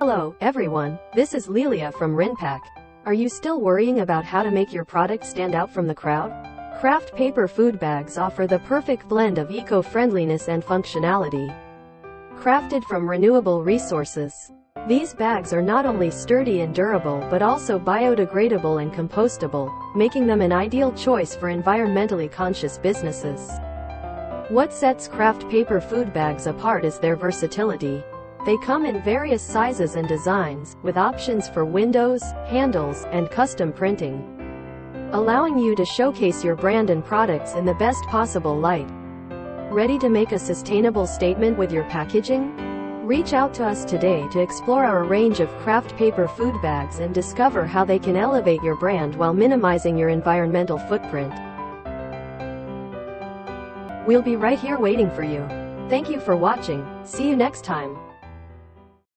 Hello, everyone. This is Lelia from RinPac. Are you still worrying about how to make your product stand out from the crowd? Kraft paper food bags offer the perfect blend of eco-friendliness and functionality. Crafted from renewable resources, these bags are not only sturdy and durable but also biodegradable and compostable, making them an ideal choice for environmentally conscious businesses. What sets Kraft paper food bags apart is their versatility. They come in various sizes and designs, with options for windows, handles, and custom printing, allowing you to showcase your brand and products in the best possible light. Ready to make a sustainable statement with your packaging? Reach out to us today to explore our range of Kraft paper food bags and discover how they can elevate your brand while minimizing your environmental footprint. We'll be right here waiting for you. Thank you for watching. See you next time.